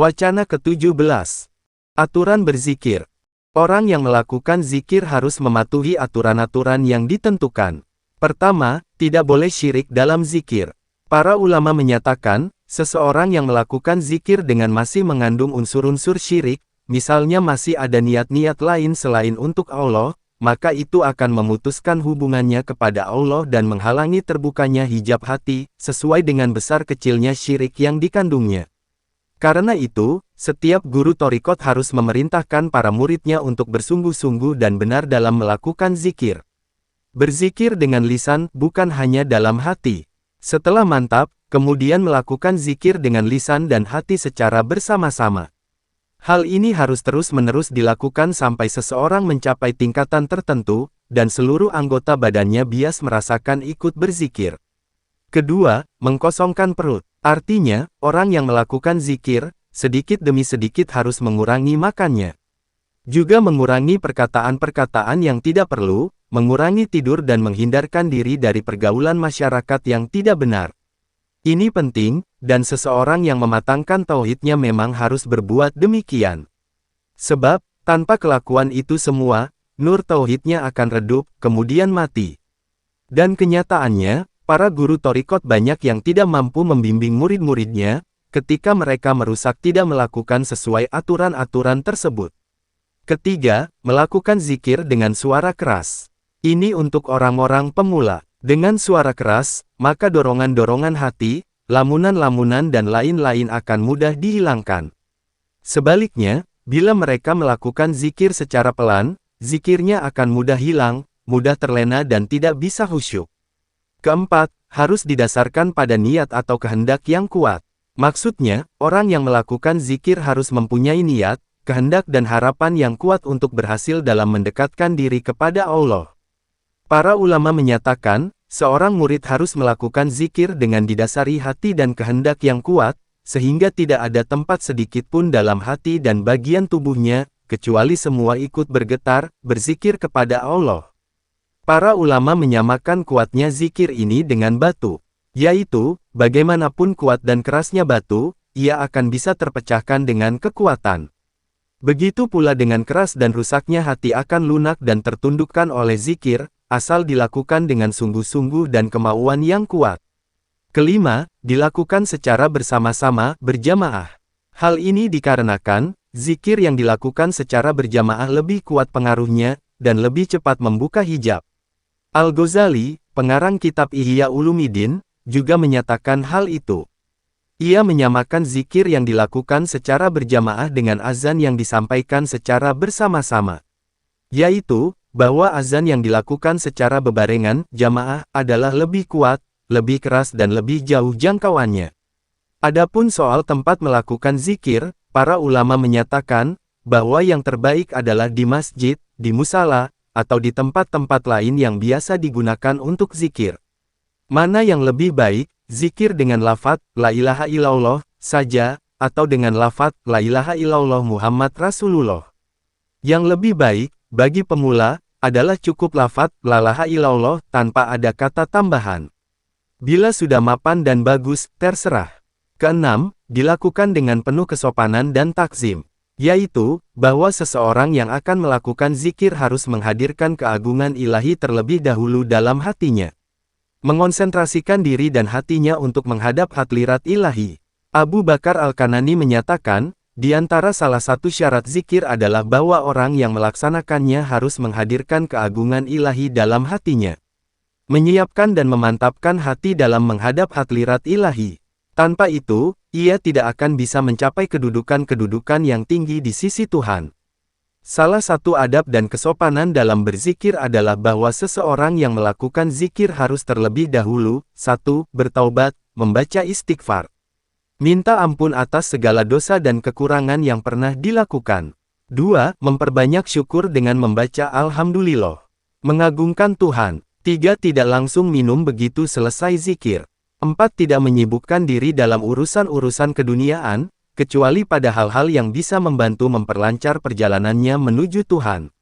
Wacana ke-17. Aturan berzikir. Orang yang melakukan zikir harus mematuhi aturan-aturan yang ditentukan. Pertama, tidak boleh syirik dalam zikir. Para ulama menyatakan, seseorang yang melakukan zikir dengan masih mengandung unsur-unsur syirik, misalnya masih ada niat-niat lain selain untuk Allah, maka itu akan memutuskan hubungannya kepada Allah dan menghalangi terbukanya hijab hati, sesuai dengan besar kecilnya syirik yang dikandungnya. Karena itu, setiap guru thariqat harus memerintahkan para muridnya untuk bersungguh-sungguh dan benar dalam melakukan zikir. Berzikir dengan lisan, bukan hanya dalam hati. Setelah mantap, kemudian melakukan zikir dengan lisan dan hati secara bersama-sama. Hal ini harus terus-menerus dilakukan sampai seseorang mencapai tingkatan tertentu, dan seluruh anggota badannya bias merasakan ikut berzikir. Kedua, mengkosongkan perut. Artinya, orang yang melakukan zikir, sedikit demi sedikit harus mengurangi makannya. Juga mengurangi perkataan-perkataan yang tidak perlu, mengurangi tidur dan menghindarkan diri dari pergaulan masyarakat yang tidak benar. Ini penting, dan seseorang yang mematangkan tauhidnya memang harus berbuat demikian. Sebab, tanpa kelakuan itu semua, nur tauhidnya akan redup, kemudian mati. Dan kenyataannya, para guru thariqat banyak yang tidak mampu membimbing murid-muridnya, ketika mereka merusak tidak melakukan sesuai aturan-aturan tersebut. Ketiga, melakukan zikir dengan suara keras. Ini untuk orang-orang pemula. Dengan suara keras, maka dorongan-dorongan hati, lamunan-lamunan dan lain-lain akan mudah dihilangkan. Sebaliknya, bila mereka melakukan zikir secara pelan, zikirnya akan mudah hilang, mudah terlena dan tidak bisa khusyuk. Keempat, harus didasarkan pada niat atau kehendak yang kuat. Maksudnya, orang yang melakukan zikir harus mempunyai niat, kehendak dan harapan yang kuat untuk berhasil dalam mendekatkan diri kepada Allah. Para ulama menyatakan, seorang murid harus melakukan zikir dengan didasari hati dan kehendak yang kuat, sehingga tidak ada tempat sedikit pun dalam hati dan bagian tubuhnya, kecuali semua ikut bergetar, berzikir kepada Allah. Para ulama menyamakan kuatnya zikir ini dengan batu, yaitu, bagaimanapun kuat dan kerasnya batu, ia akan bisa terpecahkan dengan kekuatan. Begitu pula dengan keras dan rusaknya hati akan lunak dan tertundukkan oleh zikir, asal dilakukan dengan sungguh-sungguh dan kemauan yang kuat. Kelima, dilakukan secara bersama-sama, berjamaah. Hal ini dikarenakan, zikir yang dilakukan secara berjamaah lebih kuat pengaruhnya, dan lebih cepat membuka hijab. Al-Ghazali, pengarang kitab Ihya Ulumuddin, juga menyatakan hal itu. Ia menyamakan zikir yang dilakukan secara berjamaah dengan azan yang disampaikan secara bersama-sama. Yaitu, bahwa azan yang dilakukan secara bebarengan, jamaah, adalah lebih kuat, lebih keras dan lebih jauh jangkauannya. Adapun soal tempat melakukan zikir, para ulama menyatakan, bahwa yang terbaik adalah di masjid, di musala, atau di tempat-tempat lain yang biasa digunakan untuk zikir. Mana yang lebih baik, zikir dengan lafaz, la ilaha illallah, saja, atau dengan lafaz, la ilaha illallah Muhammad Rasulullah. Yang lebih baik, bagi pemula, adalah cukup lafaz, la ilaha illallah, tanpa ada kata tambahan. Bila sudah mapan dan bagus, terserah. Keenam, dilakukan dengan penuh kesopanan dan takzim. Yaitu, bahwa seseorang yang akan melakukan zikir harus menghadirkan keagungan ilahi terlebih dahulu dalam hatinya. Mengonsentrasikan diri dan hatinya untuk menghadap hadlirat ilahi. Abu Bakar Al-Kanani menyatakan, di antara salah satu syarat zikir adalah bahwa orang yang melaksanakannya harus menghadirkan keagungan ilahi dalam hatinya. Menyiapkan dan memantapkan hati dalam menghadap hadlirat ilahi. Tanpa itu, ia tidak akan bisa mencapai kedudukan-kedudukan yang tinggi di sisi Tuhan. Salah satu adab dan kesopanan dalam berzikir adalah bahwa seseorang yang melakukan zikir harus terlebih dahulu, 1. Bertaubat, membaca istighfar. Minta ampun atas segala dosa dan kekurangan yang pernah dilakukan. 2. Memperbanyak syukur dengan membaca Alhamdulillah. Mengagungkan Tuhan. 3. Tidak langsung minum begitu selesai zikir. 4. Tidak menyibukkan diri dalam urusan-urusan keduniaan, kecuali pada hal-hal yang bisa membantu memperlancar perjalanannya menuju Tuhan.